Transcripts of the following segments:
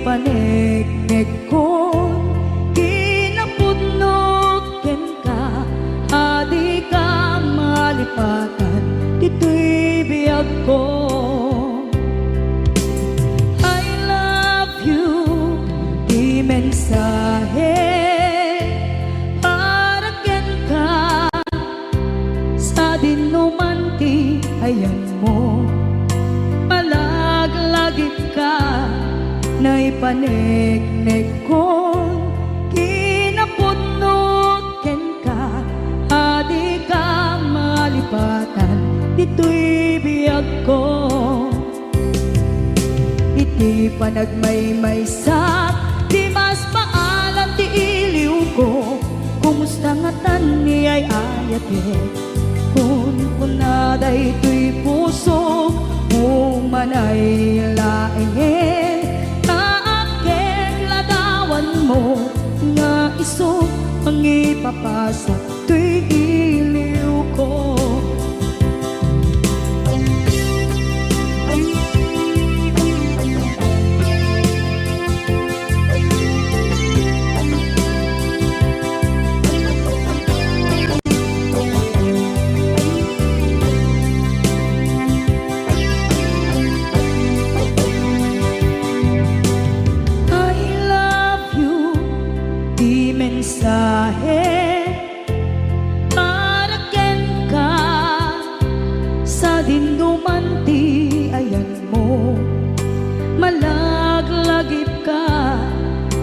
panegnek kon kinapudnot ken ka adi ka malipatan dito'y biyag ko. I love you di mensahe para ken ka sa dinumanti ayan mo malaglagip ka na'y panegnek kon kinapudnot ken ka adi ka malipatan dito'y biyag ko. Iti panagmaymaysak di mas paalam ti iliw ko kumusta nga tan ni ay ayate kun kunaday to'y puso umanay laengin kaaken ladawan mo nga iso mangipapasa to'y iliw ko. Mensahe para ken ka sa dindumanti ayan mo malaglagip ka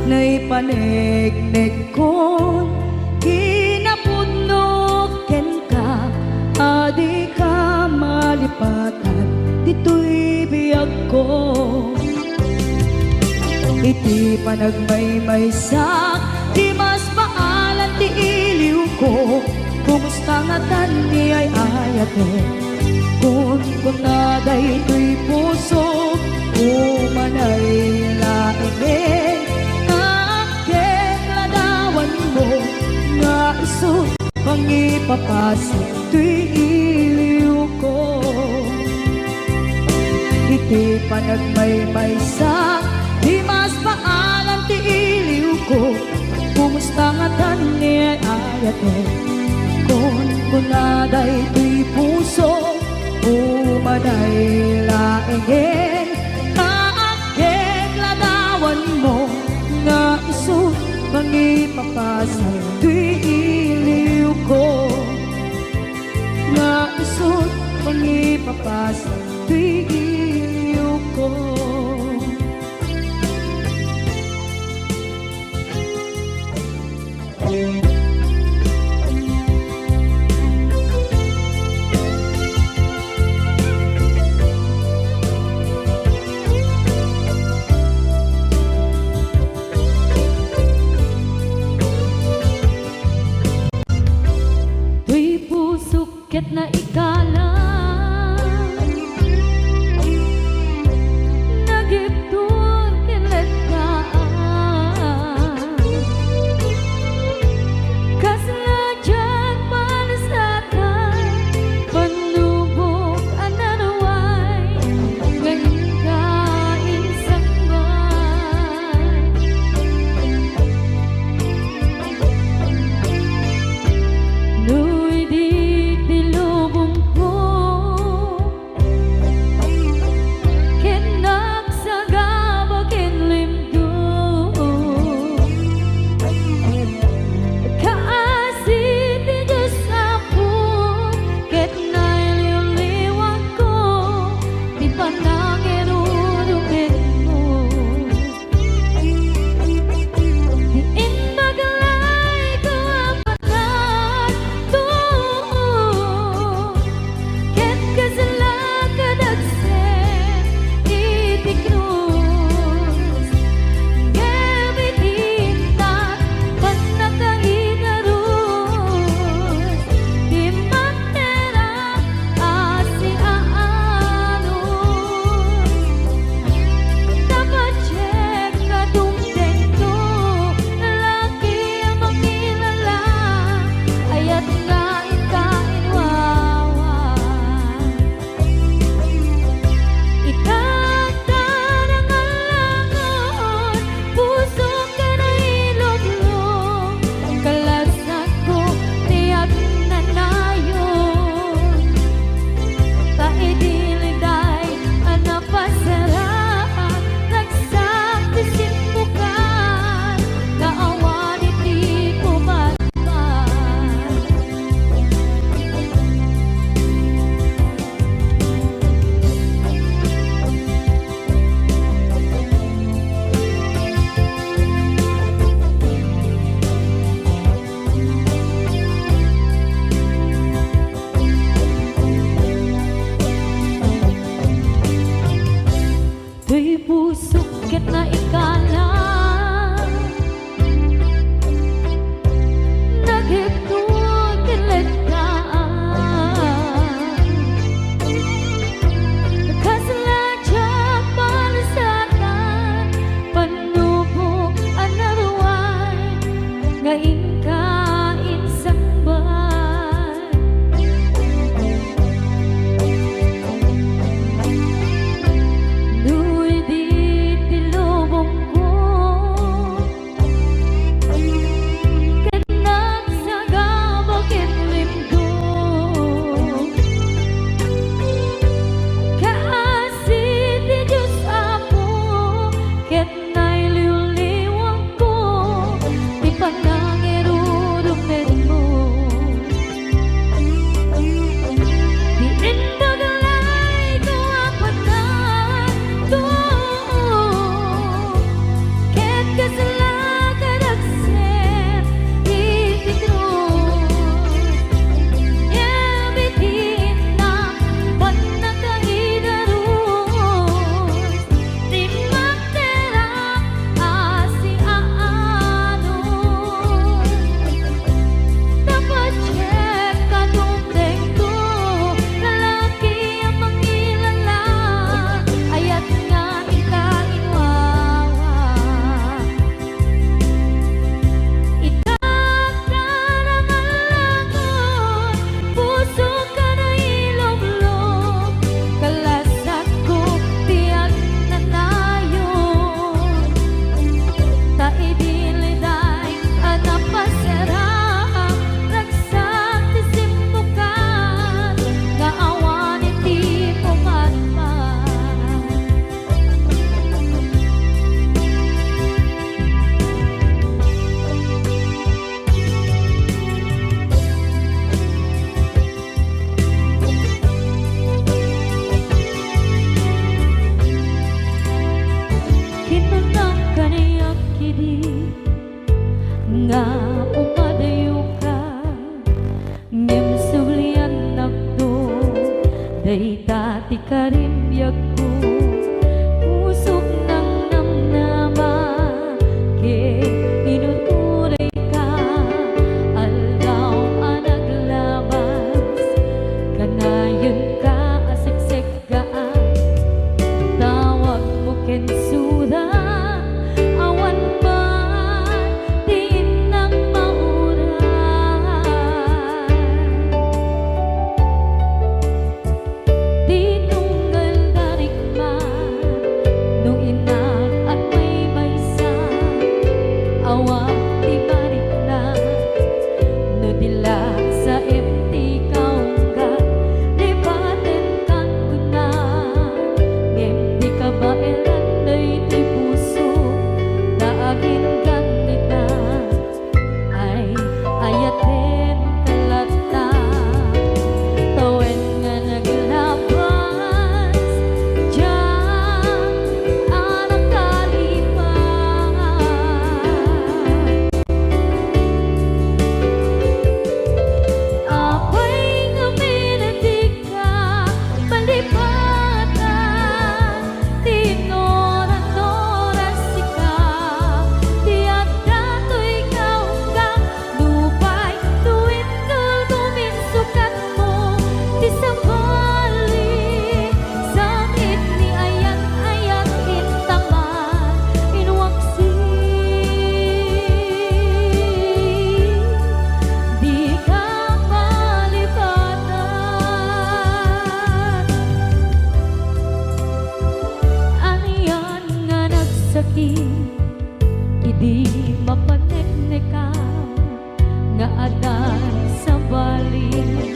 na'y panegnek kon kinapudnot ken ka adi ka malipatan dito'y biyag ko. Iti panagmaymaysak di mas paalan ti iliw ko kumusta nga tan ni ay ayate kun kunaday to'y puso umanay laengin kaaken ladawan mo nga iso pangipapasa to'y iliw ko. Iti panagmaymaysak di mas paalan ti iliw ko kumusta nga tan ni ay ayate kun kunaday to'y puso umanay laengin kaaken ladawan mo nga iso pangipapasa to'y iliw ko nga iso pangipapasa to'y iliw ko. To'y pusok ket na ikala nagiptur kinlet ka kasla dyan palasatan panubok ananaway ngayon ka insangman nu'y di tilubong ko day dati karimbyag ko pusok ng namnaman ke inuturay ka aldaw anaglabas kanayon ka asiksik gaan tawag mo kensura awan man din ng mauran tinunggal darikman no inak at may maysa awang di barik na no dilak sa empty kaungga lipaten kan kuna ngem di ka ba elan day di puso daagin ganita ay ayaten kalata tawen nga naglabas dyan anak kalipan apay nga minatig ka palipatan tinoran-noras sika tiyak dato'y kaunggang lupay tuwin tumin sukat mo di sa balik sakit ni ayat-ayat intaman inwaksi di ka malipatan aniyan nga nagsakit idi mapaneknekan nga adan sa balik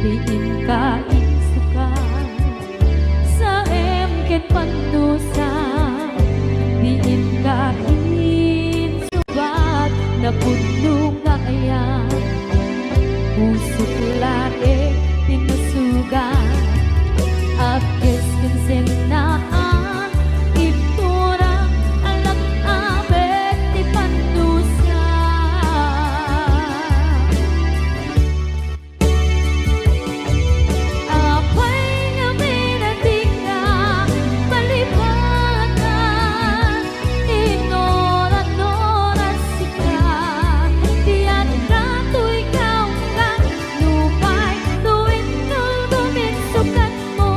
diin ka insukan sa emket panusa diin ka insubat na puno nga ayan pusok lae tinusugan akes kinsenaan itura alam abet di panusa apay nga minatig ka palipatan tinoran-noras sika tiyak dato'y kaunggang lupay tuwin tumin sukat mo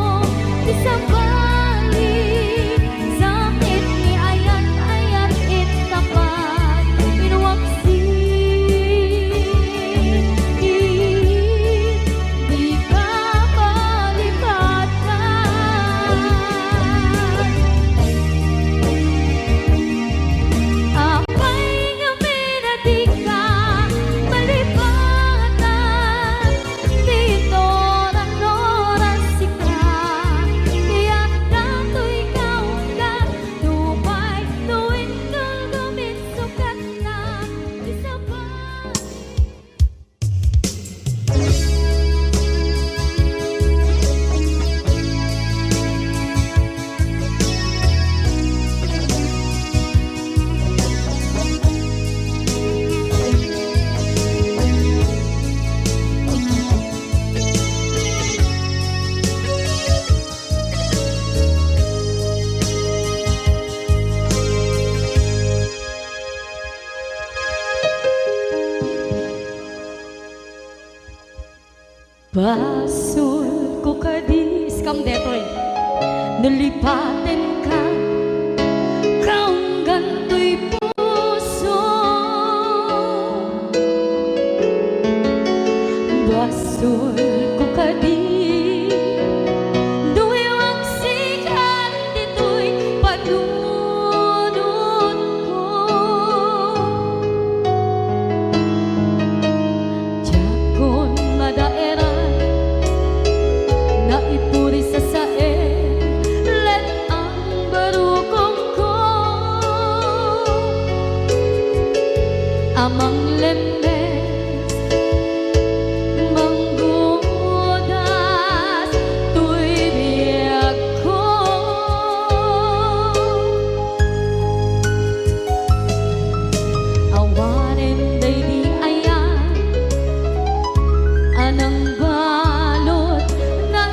di sa balik sakit ni ayat-ayat intapat inwaksi di ka malipatan apay nga minatig ka malipatan tinoran-noras sika tiyak dato'y kaunggang lupay tuwin tumin sukat na di sa balik Basul ko kadis kam detoy nalipaten ka kaunggan to'y puso basul ko kadis duwewang sikan dito'y panunod ko jakon madaeran naipuri sa sae let ang barukong ko amang lemes manggudas tuy biyak ko awanin day di ayan anang balot na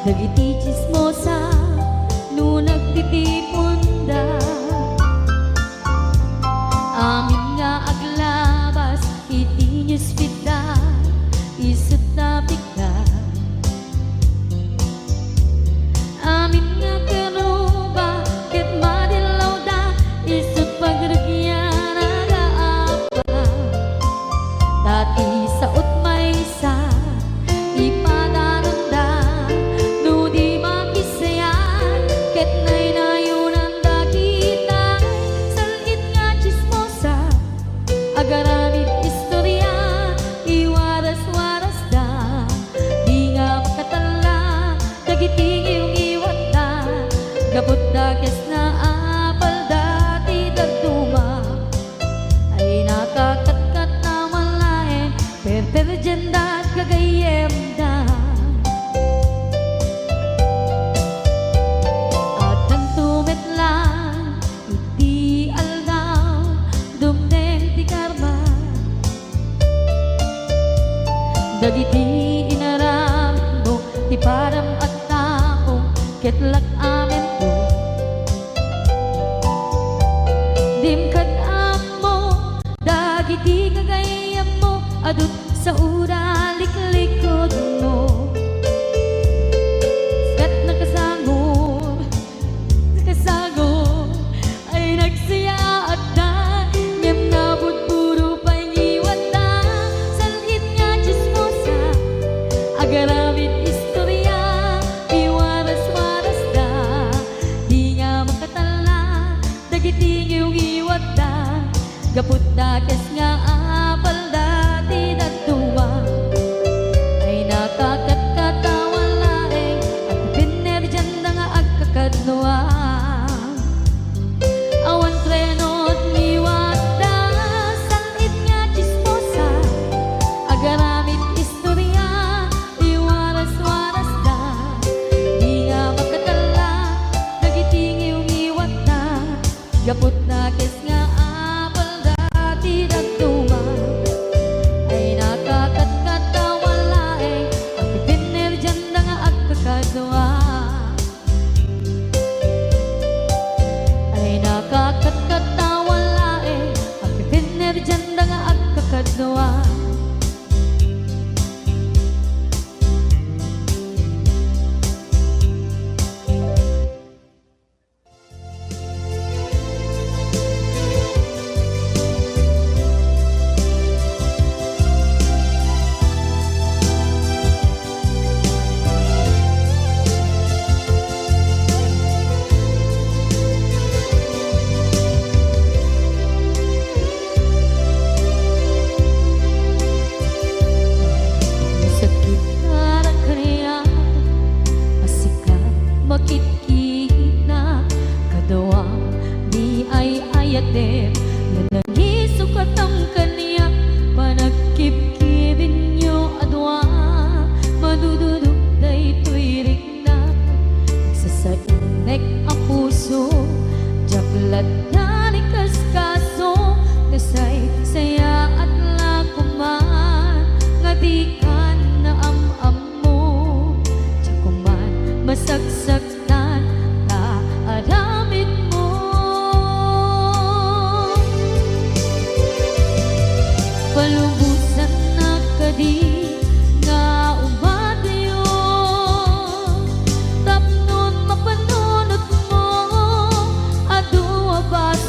Dagiti chismosa no nagtitipunda. Amin nga aglabas iti newsfeed isut na bigla. Amin nga karuba ket madilaw da isut pagragyan nagaapa. Dati sa utmaysa agaramid istorya iwaras-waras da di nga makatala dagiti iyong iwat da gabot da kes na apal dati dagduma ay nakakatkat na malain perperjen da kagayem da at ang tumetlan iti aldaw dumdeng ti karma dagiti inaram mo ti param at tao ketlak amen ko dimkad mo dagiti kagayam mo adut sa ura liklikod mo kat nakasangod ay nagsiya at na ngem nabot puro pangiwat na salit nga chismosa agaramid istorya iwaras-waras da di nga makatala dagiti iyong iwat da gaput da kes nga apal dati dagduma ay nakakatkatawa laeng at pinerjan da nga agkakadnoa awan krenot liwat da salit nga chismosa agaramid istorya iwaras-waras da di nga makatala dagiti iyong iwat da gaput na kes nga apal dati dagduma ay nakakatkatawa laeng at pinerjan da nga agkakadnoa ay nakakatkatawa laeng at pinerjan da nga agkakadnoa. Sakit parang kaniya masika makikita kadawang di ay ayatem na nangisukat ang kaniya panagkipkibin nyo adwa madududok da ito'y rikna sasainnek ang puso jaklat na ni kaskaso nasay saya at lakuman nga di ka na am mo tsakuman masagsaktan na aramid mo palubusan na kadi nga umadayo tapnon mapanunot mo adua bas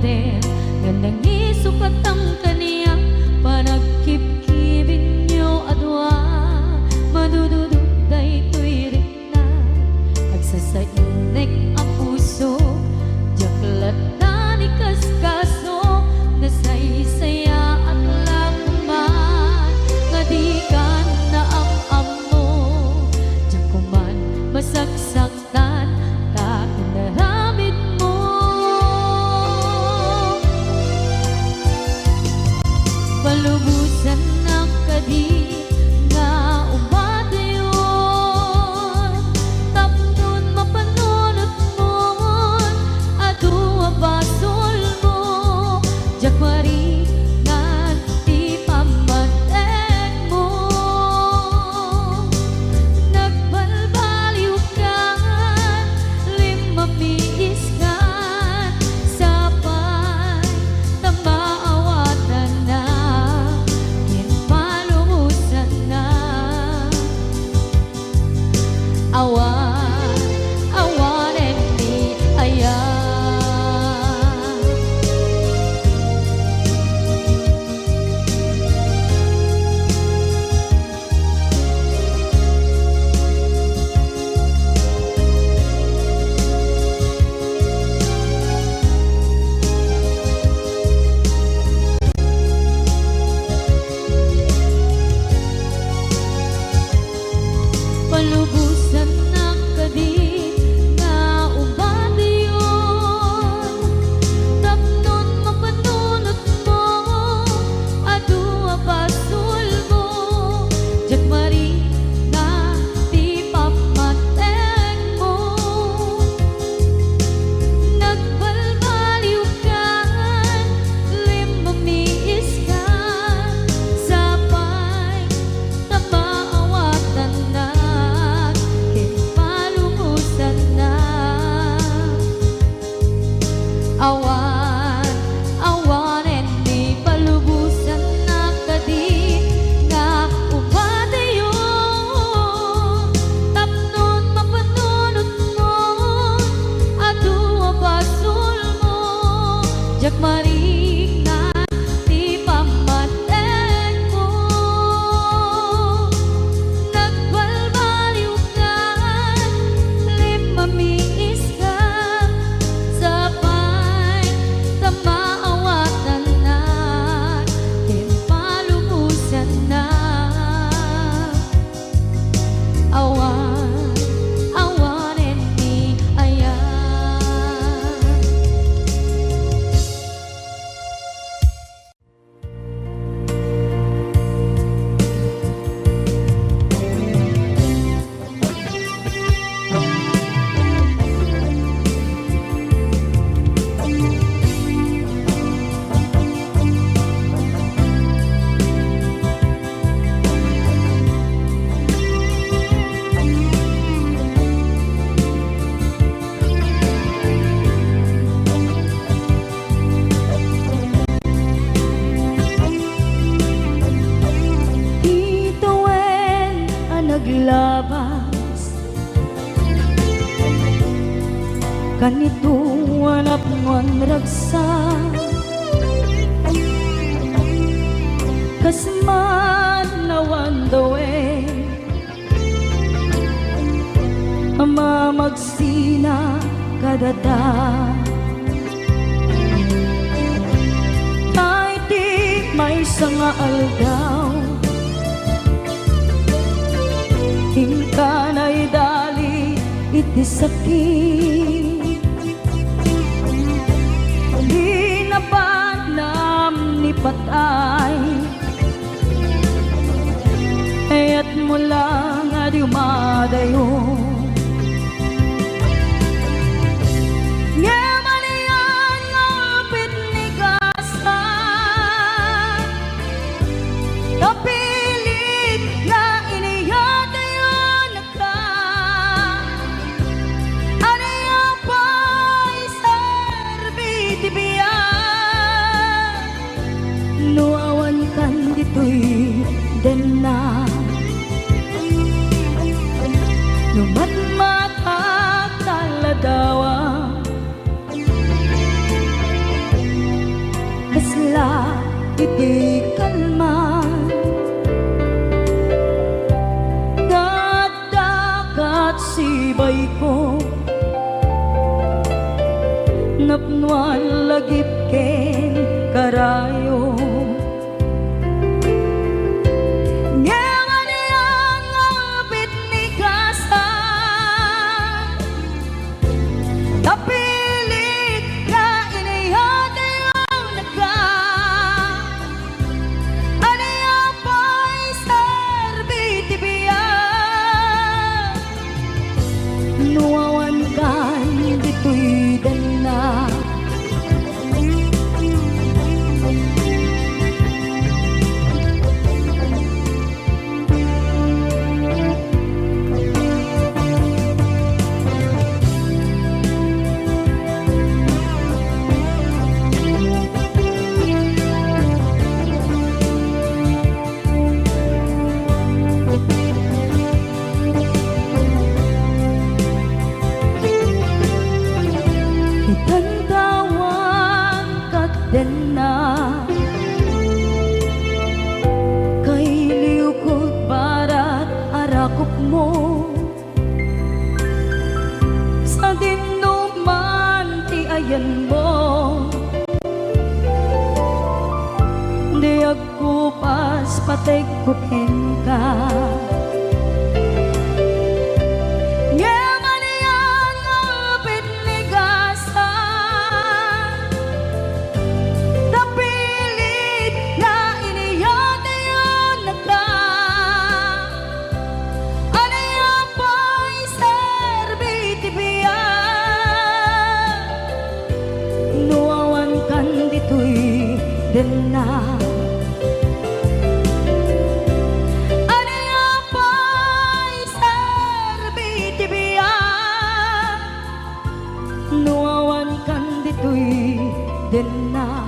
pader nga nangisukat ang kaniya panagkip-kibin nyo adwa madududog daytoy rikna agsasainek ang puso jaklat na ni kaskaso nasaysaya at lakuman nga di ka na am mo jakuman masaksaktan ta inaramid mo palubusan na kadi nga umadayon tapnon mapanunot mo adua basol mo jakmari nganti pamatek mo nagbalbaliw ka limamiis ka sapay tamaawatan na ginpalumusan na awan awanen ni ayan palubusan na kadi nga umadayon tapnon mapanunot mo adua basol mo jakmari na di pamatek mo nagbalbaliw ka limamiis ka sapay tamaawatan na ginpalumusan na awan awanen ni palubusan na kadi nga umadayon tapnon mapanunot mo adua basol mo jakmari na di pamatek mo nagbalbaliw ka limamiis ka sapay tamaawatan na ginpalumusan na awan awanen ni ayan Ituwen ang naglabas kanito wanap ngon ragsa kasman nawan dawe mamagsina kadada ay di may sanga aldaw hingkanay dali iti sakit di napanam ni patay ayat mo lang adi umadayo Ngemanian ngapit ni kasa kapilit na iniyatayon ka aniya pa'y serbi tibiyan nuawan kan dito'y denna numatmatak taladawa napnuan lagip ken karayo. Patay ko ka ngayon yan apit ligasan napilit na iniyate yun nagka ano yan po'y serbiti biya nuawan kan dito'y din na din na.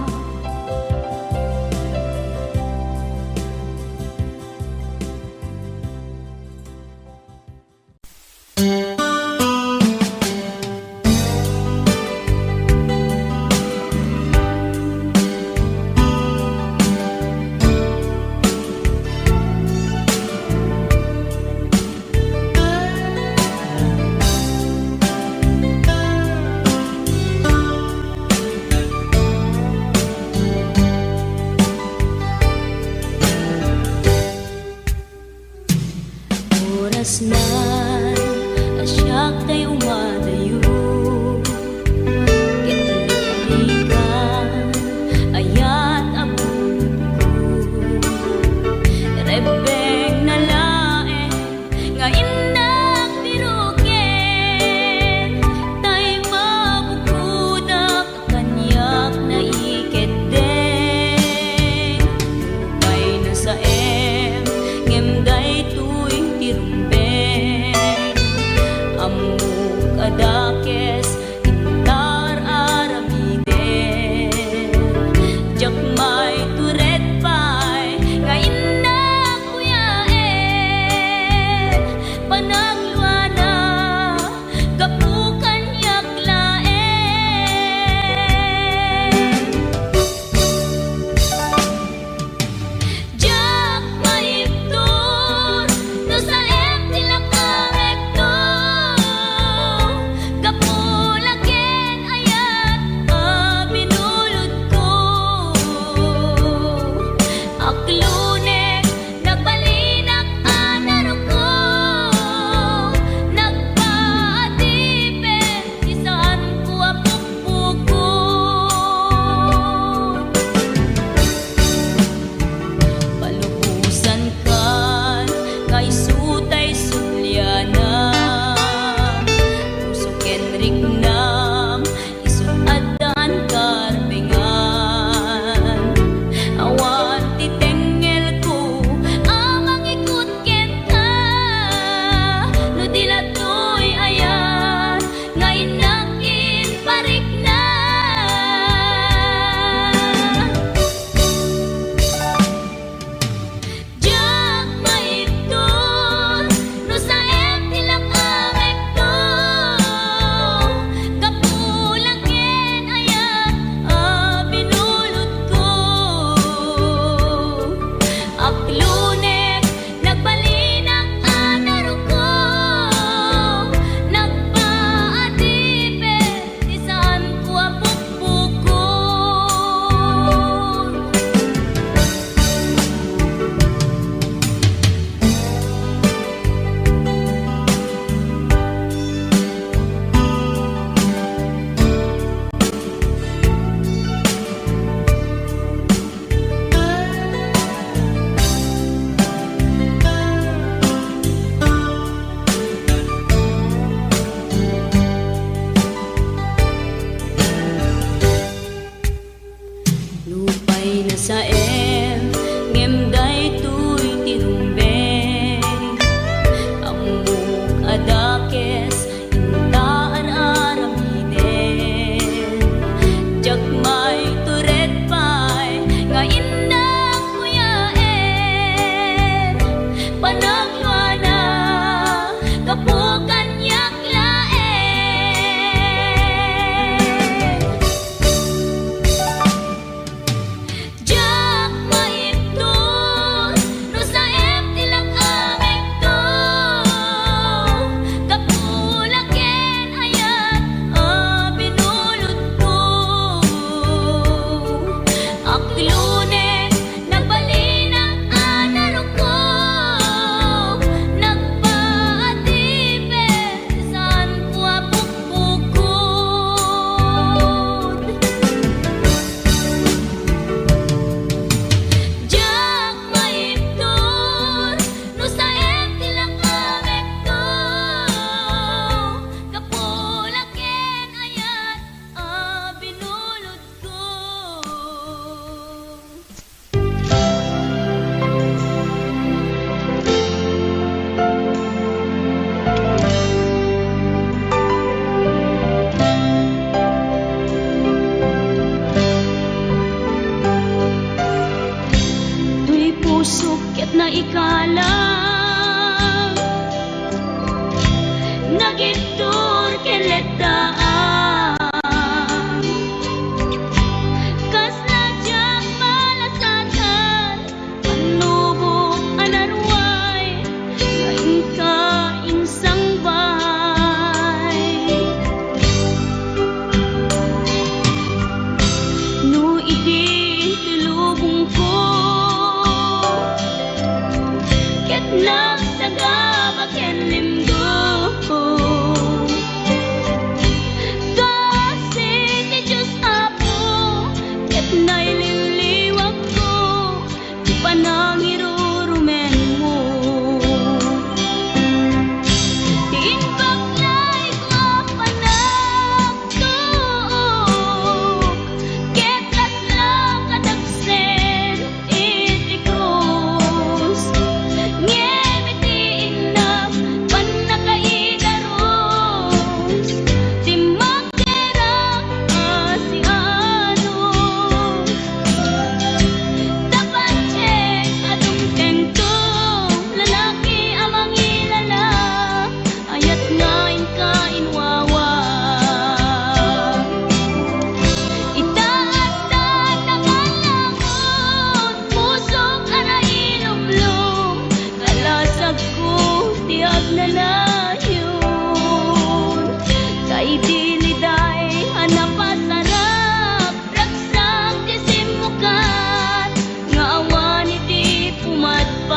saem ngem day tuy tirumbe amuk adakes inta aramiden jakmay turet pay nga indang kuyaen panagluana kapukan yak laen jak maipton no saem tilang amik to kapulaken ayat binulod ko aklunen nagbalinang anarok ko nagpaatipin saan ko apukpukod jak maipton no saem tilang amik to kapulaken ayat binulod ko. Tuy puso ket na ikalang nagitur keletaan kas nadyang malasatan panubok anarway kain ka insang bahay no idi tulubong ko ket nagsagabak ken limdo kasi ti Diyos apo ket naililiwag ko ti panangirurumen mo ti inbaklay ko panagtuok ket laslang kadagsen iti krus ngem iti inap panakaidaros ti magderang asianos tapanceng adungteng to lalaki amang ilala ayat ngain kain wawa itaas tataman langon pusok anailumlum kalasag ko tiag nanayon kay diliday hanapasarap ragsak ti simukan nga awan iti pumadpan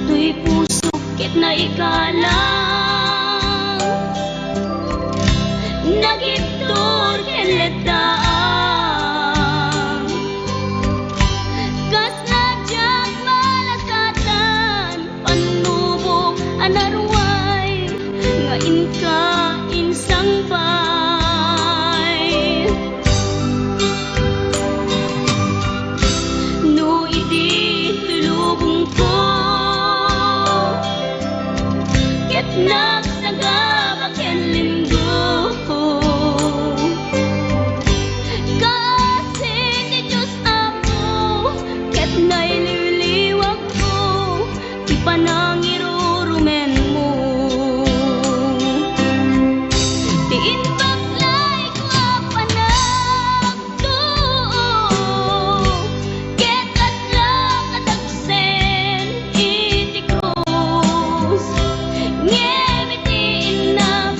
tuy puso ket na ikalang nagitur keletaan kas nadyang malasatan panubok anarway nga inka insang bay no idi tulubong ko ket nagsagabak ken linggo kasi ti Diyos apo ket naililiwag ko ti panangirurumen mo ti inbaklay ko panagtuok ket laslang kadagsen iti krus ngem iti inap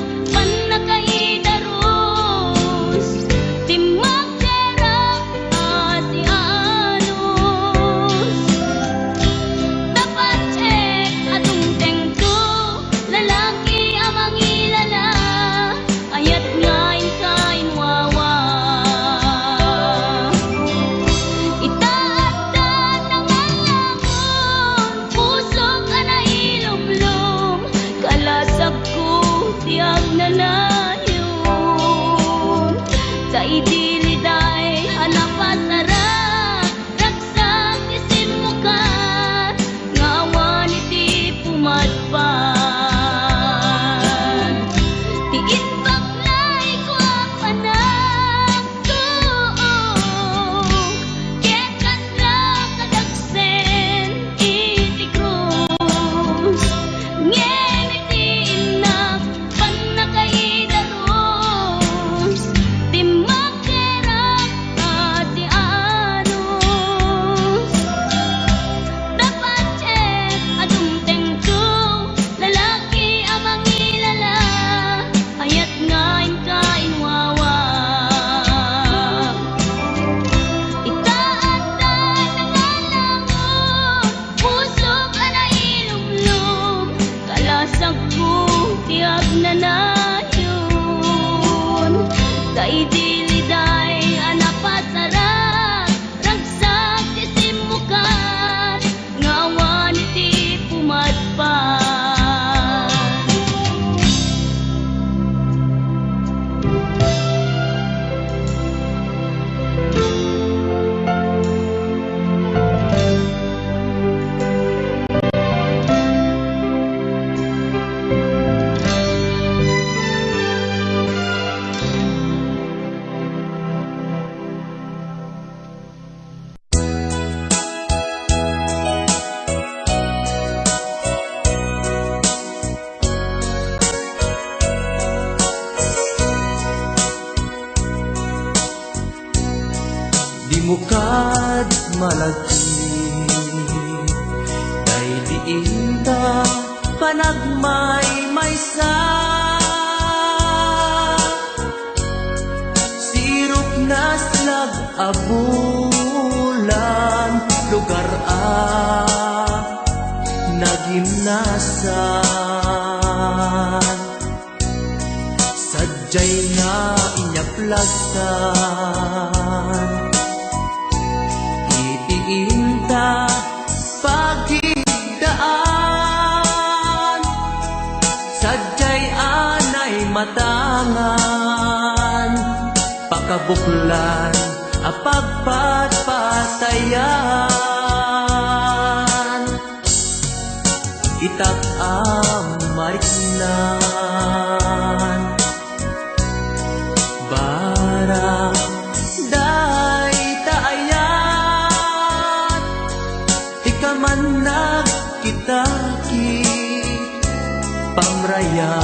mukad malagi kay diin ta panagmay-maysa sirop na slag abulan lugar nagimnasan sadyay nga inyaplasan itiinta pagidaan sadyay anay matangan pakabuklan apagpatpatayan itak amariknan barang day taayat ikaman nagkitaki pamraya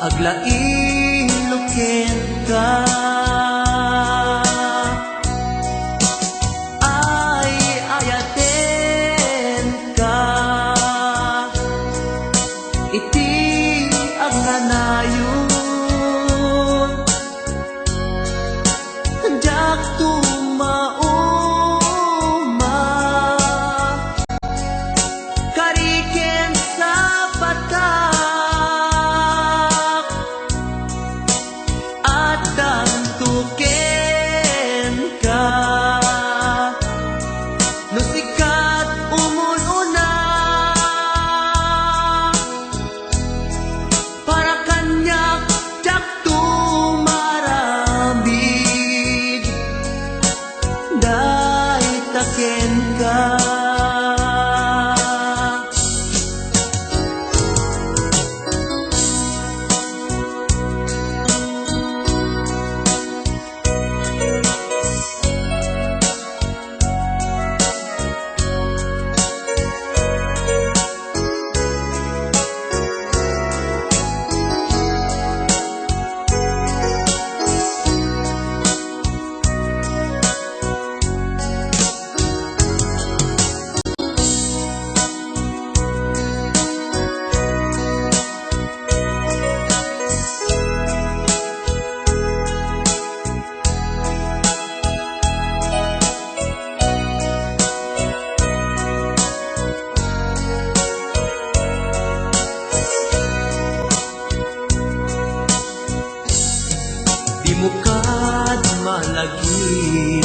aglain luken ka ay ayaten ka iti agnanayon jak tumauma kariken sa patak at dantuken ka no sikat umununa para kanyak jak tumarambig day taken ka di mukad malagi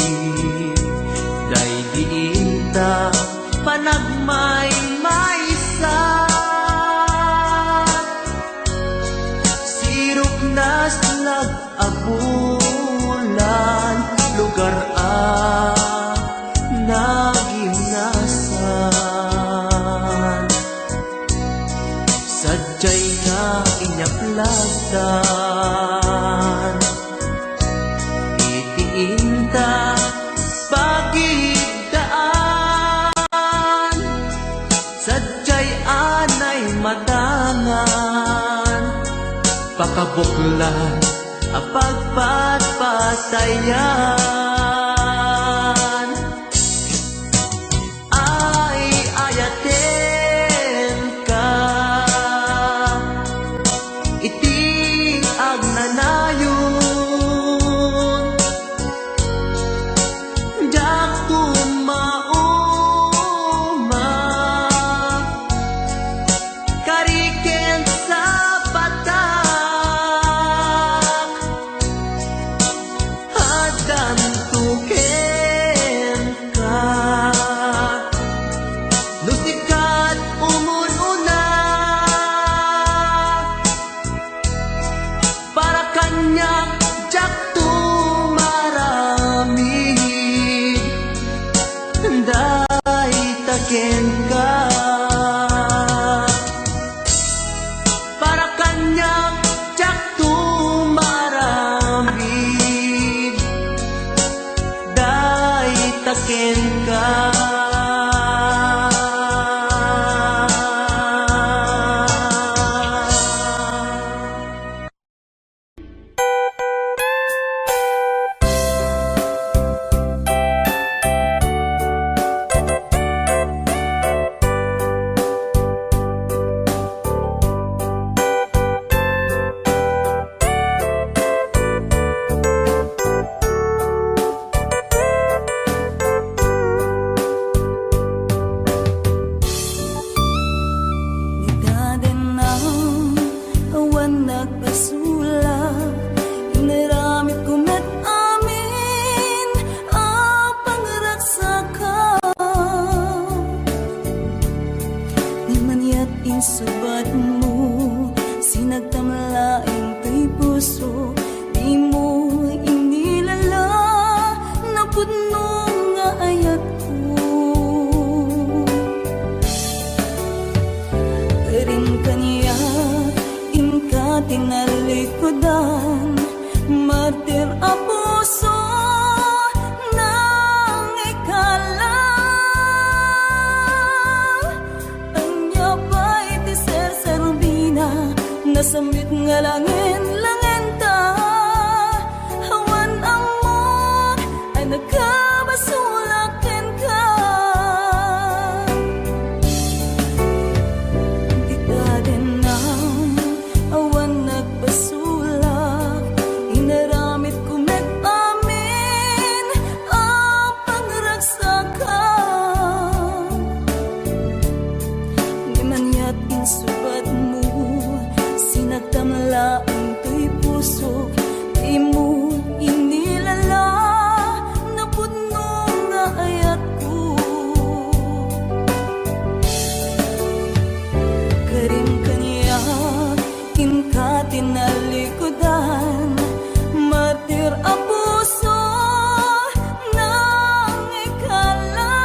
day diinta panagmay-maysa sirop na slag abulan lugar nagimnasan sadyay nga inyaplatan itiinta pagidaan sadyay anay matangan pakabuklan apagpatpatayan ay ayaten ka iti agnanayon jak tumauma kariken sa patak hadan tuken ka no sikat umununa para kanyak jak tumaramig day taken ka para kanyak jak tumaramig day taken ka tinalikudan, martir a puso nang ikala. Anya pa'y ti ser-serbina, nasamit nga langin ta. Hawan ang mo't ay nagkabasulakin ka. Di ka din ang awan nagpasulak, inaramit ko amin ang pangragsakan. Di man yat insubat mo, sinagtamla ang tuy puso, di mo inilala na pudno nga ayat ko. Karim kanya inka tinalikudan, martir a puso nang ikala.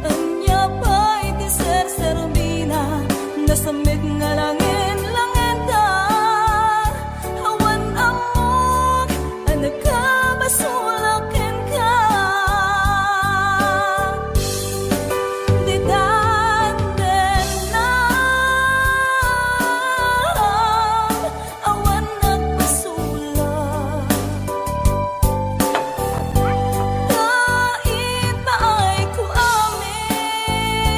Anya pa'y ti ser-serbina, nasamit nga langin ta. Hawan amok ay nagkabasulakin ka. Di daten na awan nagpasulak. Kahit paay ko amin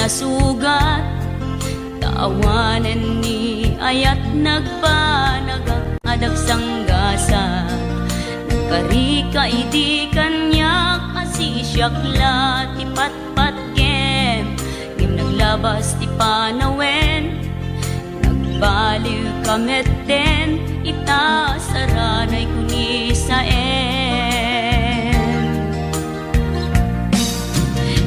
nasugat. Taawanan ni ayat nagpanagak adag sanggasat. Nagkarika iti kanyak asisyak ti patpat gem. Ngim naglabas ti panawen, nagbaliw kamet den, ita saranay kuni saen.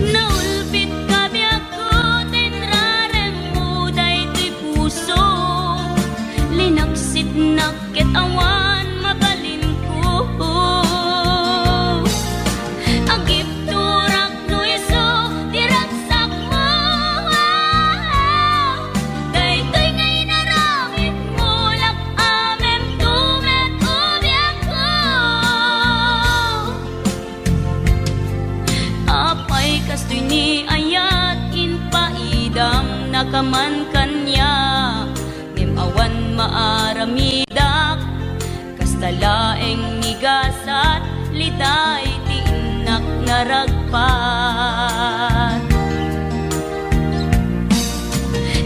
Naulpit kabi ako, tinrarem mo daytoy puso. Linaksit nakit awan, mabalin ko. Agip turak no iso, diragsak mo. Daytoy ngay naramit mo, lak amem tumet ubiak ko. Apay kastoy ni ayat inpaidam nakaman kanya. Ngem awan maaramidak kastalaeng nigasat liday ti inak naragpat.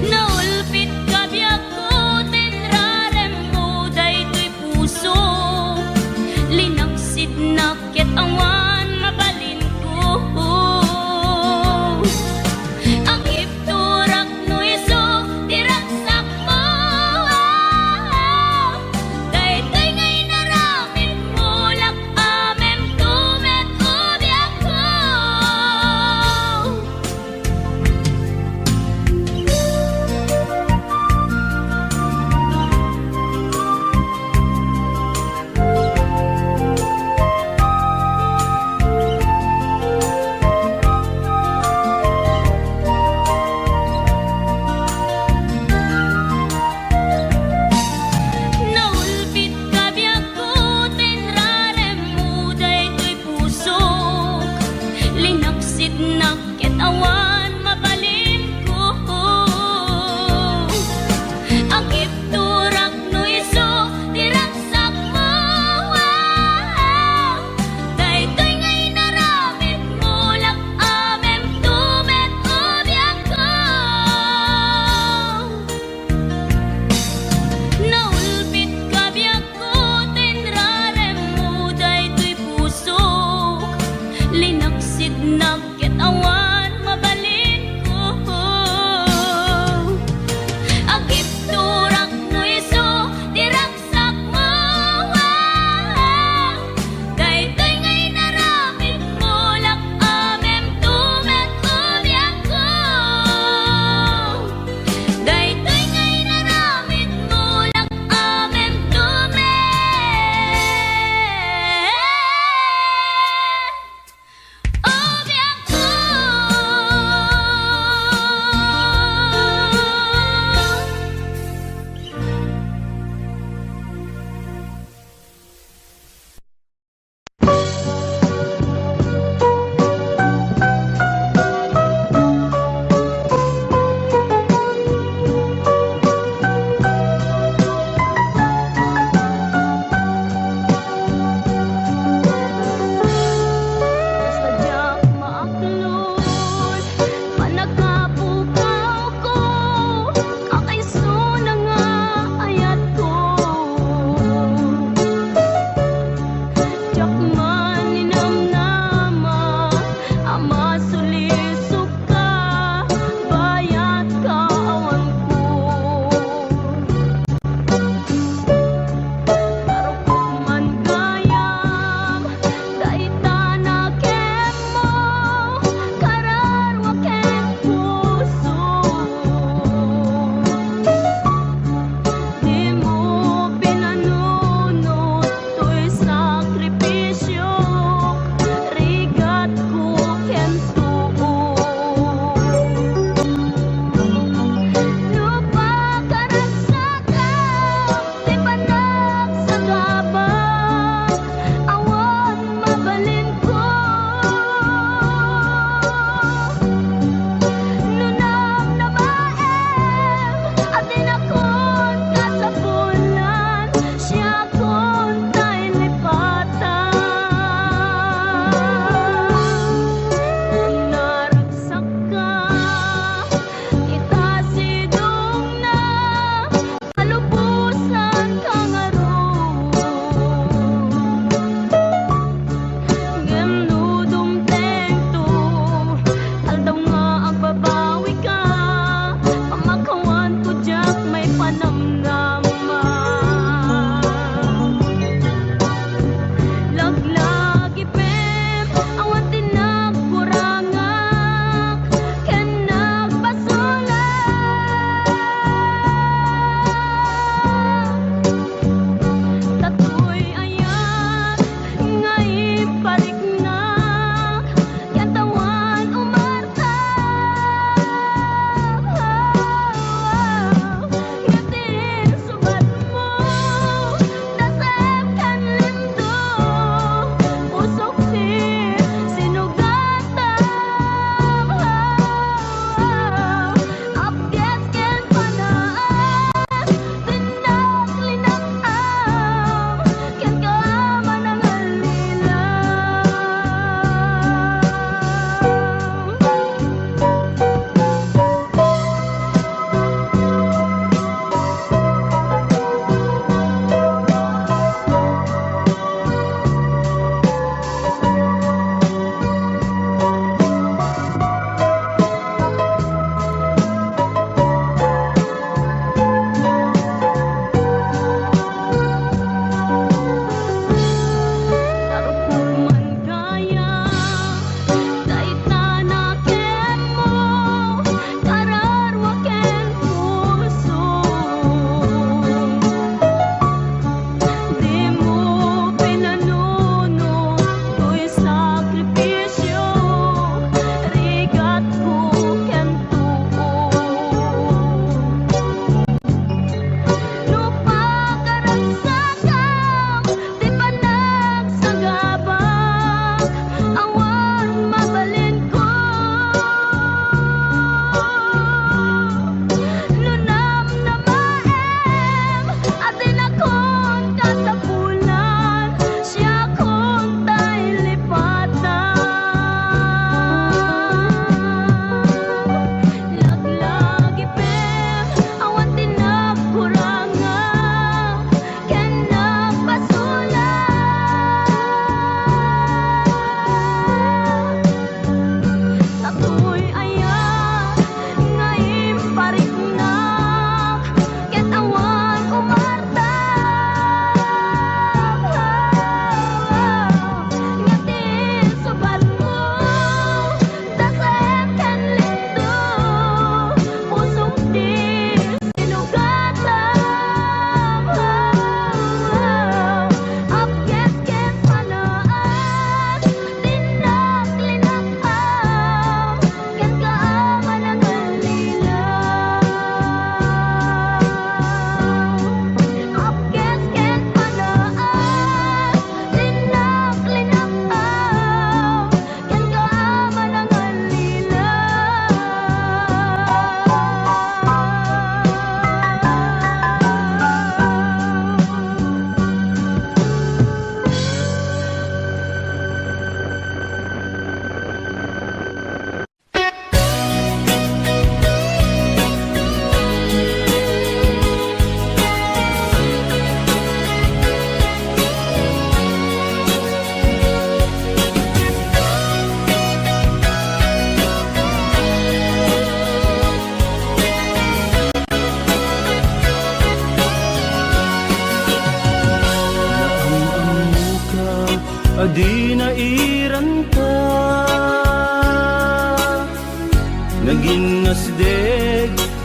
Naulpit kabi ako, tinrarem mo daytoy puso. Linaksid nakit awan, mabalin ko. Ang ipturak no iso, diragsak mo. Daytoy ngay naramit mo, lak amem tumet ubiak ko.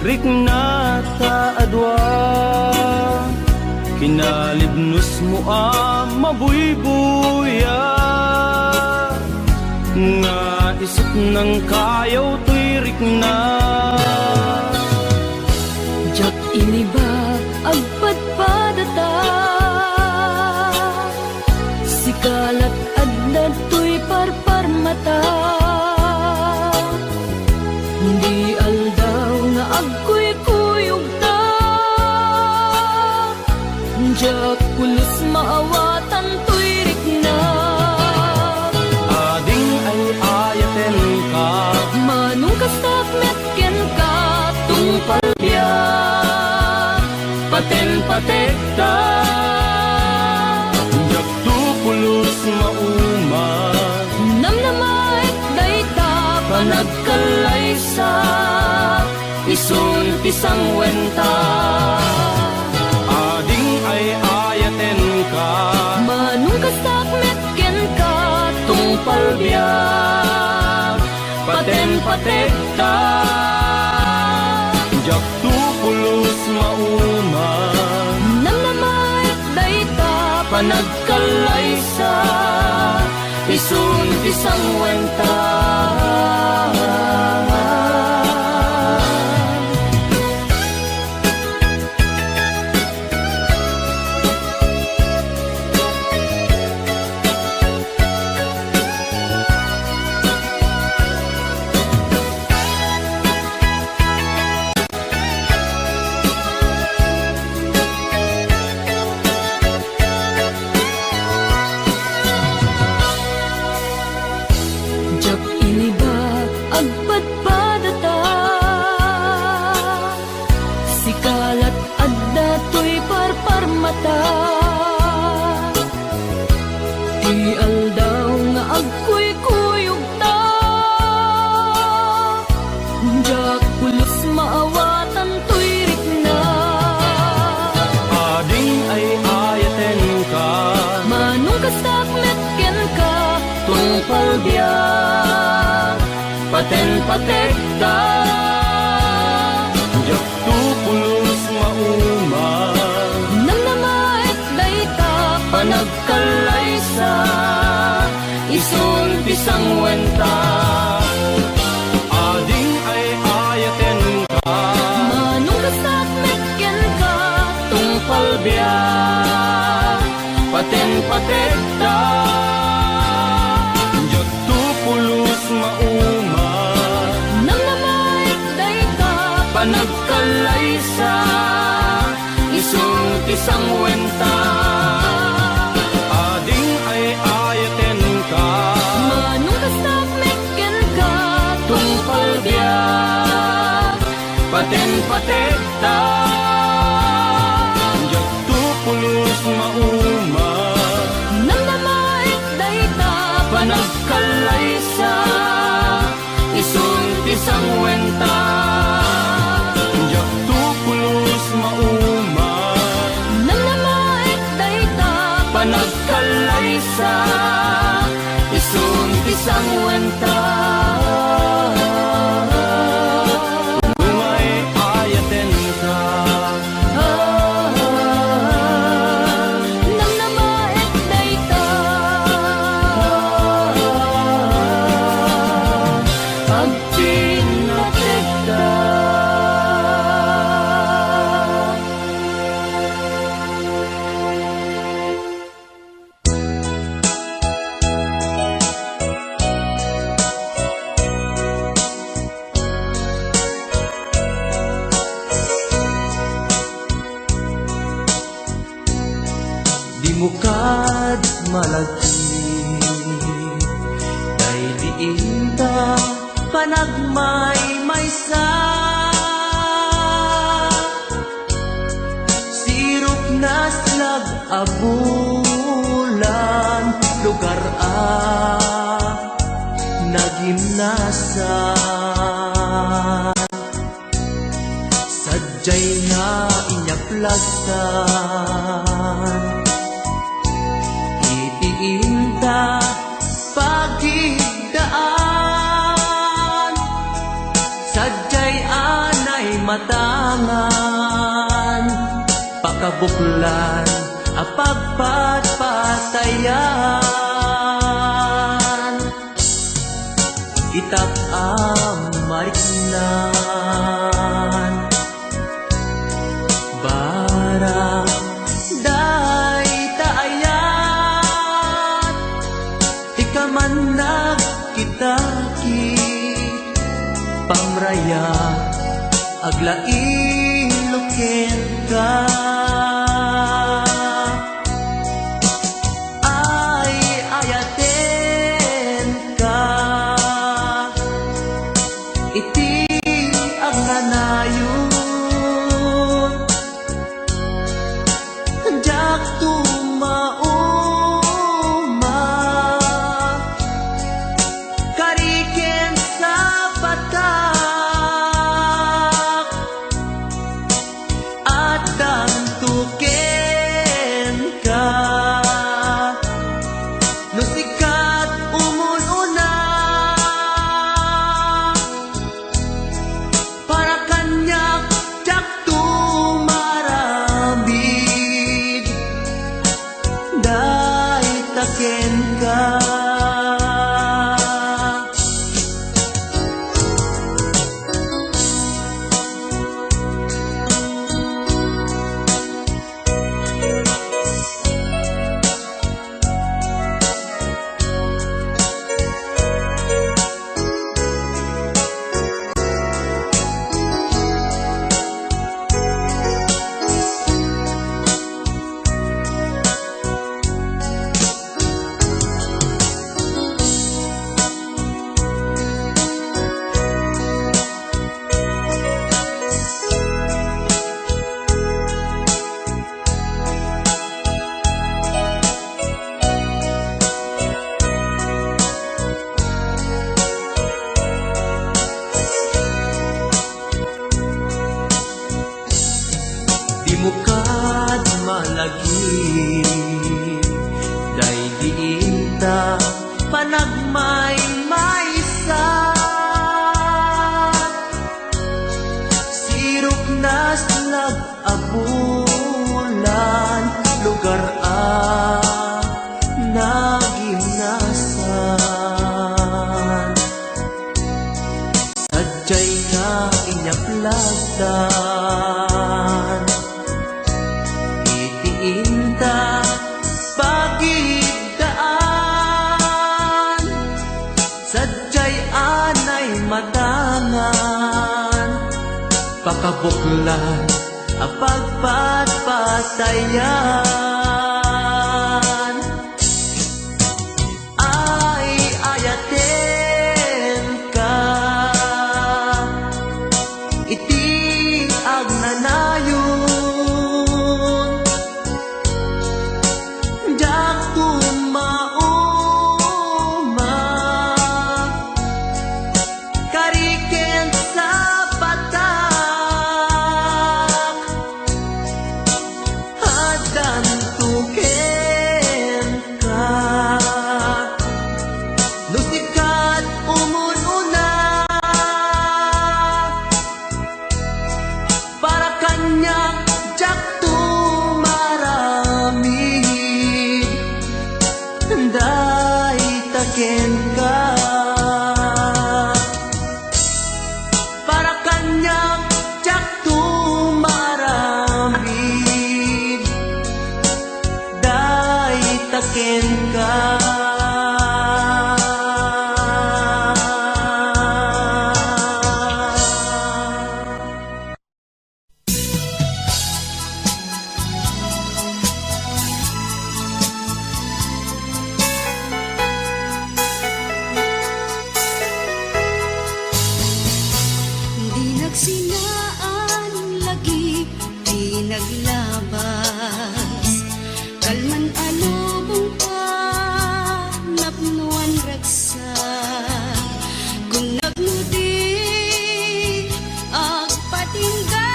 rikna ta adwa kinalibnos mo mabuybuya nga isip ng kayaw to'y rikna. Jak ini ba agpadpadata sikalat adna to'y parparmata hindi aldaw nga agkuy-kuyog ta jak pulos maawatan to'y rikna. Ading ay ayaten ka Manong kastak metken ka tungpal paten-patek ta jak tu pulos mauma namnamait dayta panagkalaysa isun pisang wenta. Ading ay ayaten ka Manong kastak metken ka tungpal biyak paten-patek ta jak tu pulos mauma namnamait dayta panagkalaysa isun pisang wenta. jak ini ba agpadpadata sikalat adda to'y parparmata di aldaw nga agkuy-kuyog ta jak pulos maawatan to'y rikna. Ading ay ayaten ka Manong kastak metken ka tungpal biyak paten-patek ta jak tu pulos mauma namnamait dayta panagkalaysa isun pisang wenta. Ading ay ayaten ka Manong kastak metken ka tungpal biyak paten-patek ta jak tu pulos mauma namnamait dayta panagkalaysa isun pisang wenta. Ading ay ayaten ka Manong kastak metken ka tungpal biyak paten-patek ta jak tu pulos mauma namnamait dayta panagkalaysa isun pisang wenta. Jak tu pulos mauma namnamait dayta panagkalaysa isun pisang wenta. Umay ayaten ka namnamait dayta pagpinatek ka. Di mukad malagi kay diin ta panagmay-maysa sirup naslag abulan lugar nagimnasan sadyay na inyaplasan itiinta pagigdaan sadyay anay matangan, pakabuklan apagpatpatayan. Itak mariknan barang day taayat, ikaman nagkitaki pamraya aglailukin ka. Ay ayaten ka, iti ang nanayon, jak tumauma, kariken sa batak, at dantuken ka. No sikat umununa, para kanyak jak tumaramid, day taken ka. Di mo kad malagi, day diinta panagmay maysa, sirok nas nag-abulan, lugar naginasan. Sadyay na inyaplagdan, itiinta pagidaan, sadyay anay matangan, pakabuklan apagpatpatayan. Ay ayaten ka, iti ang nanayon, jak tumauma, kariken sa batak, hadan tuken ka. No sikat umununa, para kanyak jak tumaramid, day taken ka. Para kanyak jak tumaramid, day taken ka. Di nagsinaan lagi, di naglabas, kalman alubong pa, napnuan ragsa, kung nagnudi, agpatingga,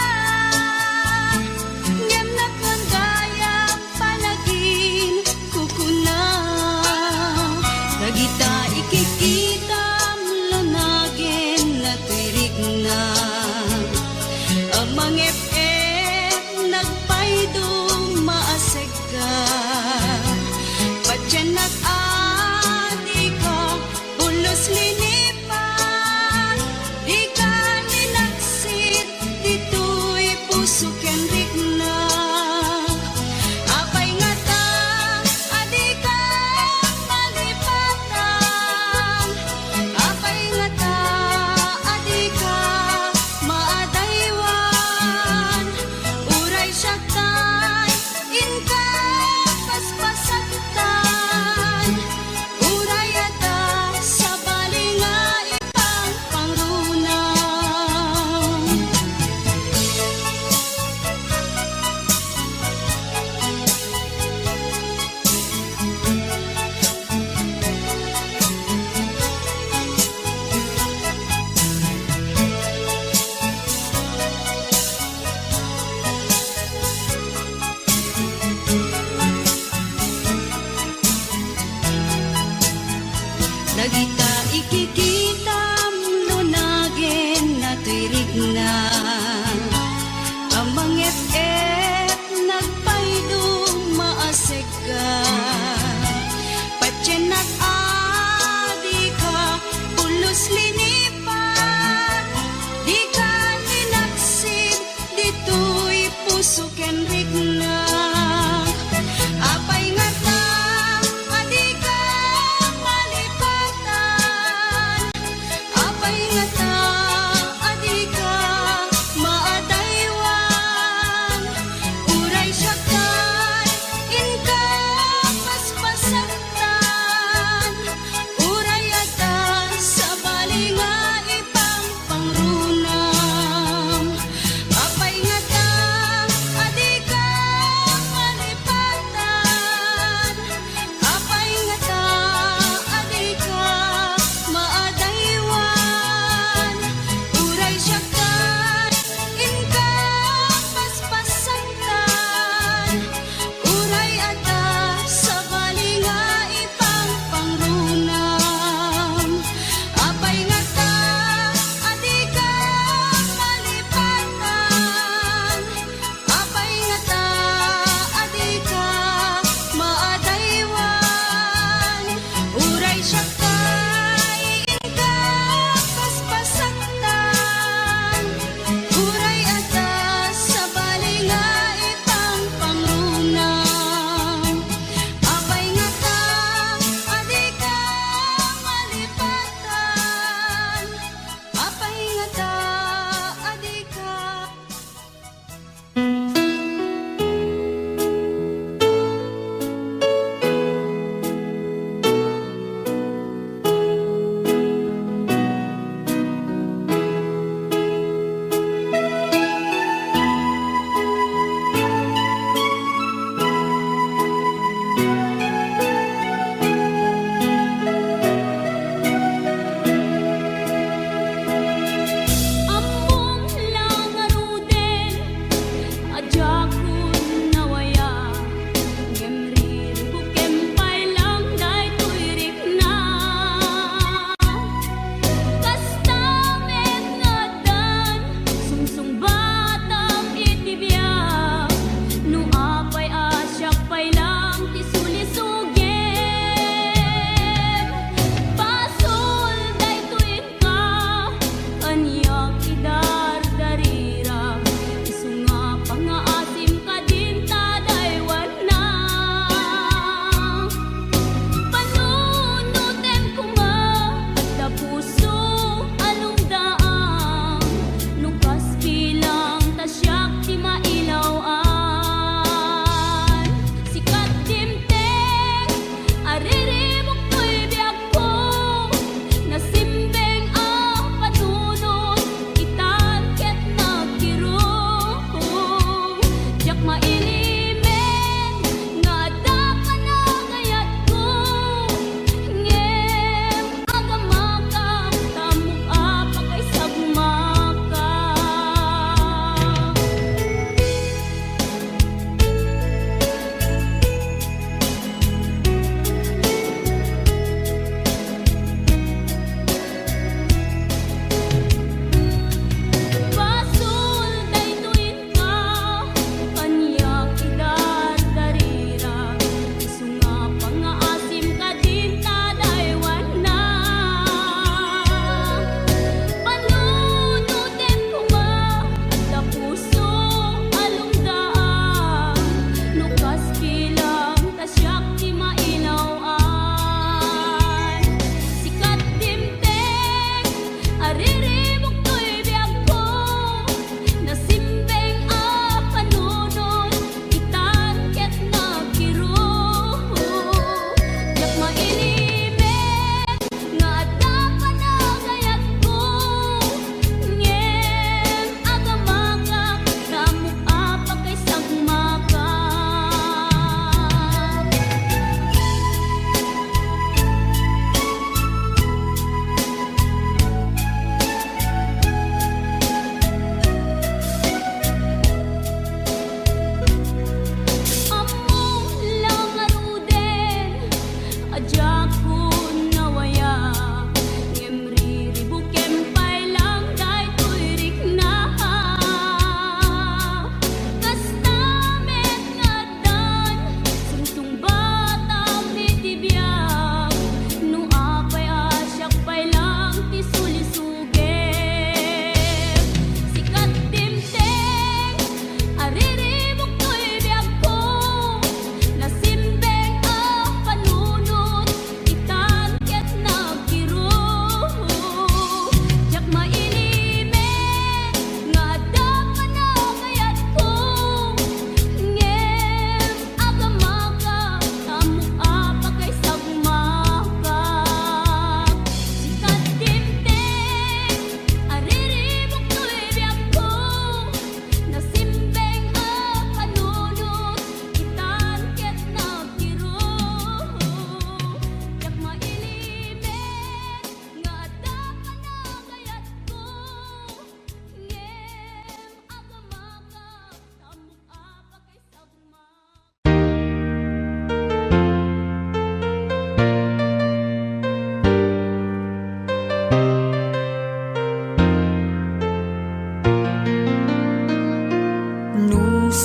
ngem nakon gayang palagin, kukuna, tagita ikikita, lunagin na tirik na,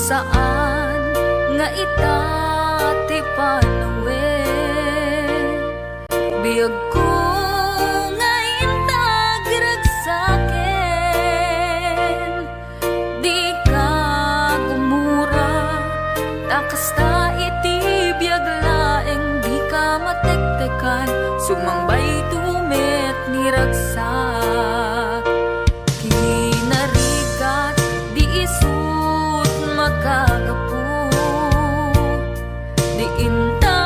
saan nga itati panawe biyag ko nga intag ragsaken di ka gumura takasta iti biyag laeng di ka matektekan sumangbay tumet ni ragsak kinarigat di isut magagapu di inta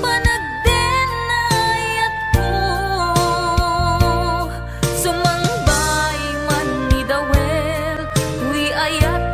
panagdenayat ko sumangbay man ni dawel tuy ayat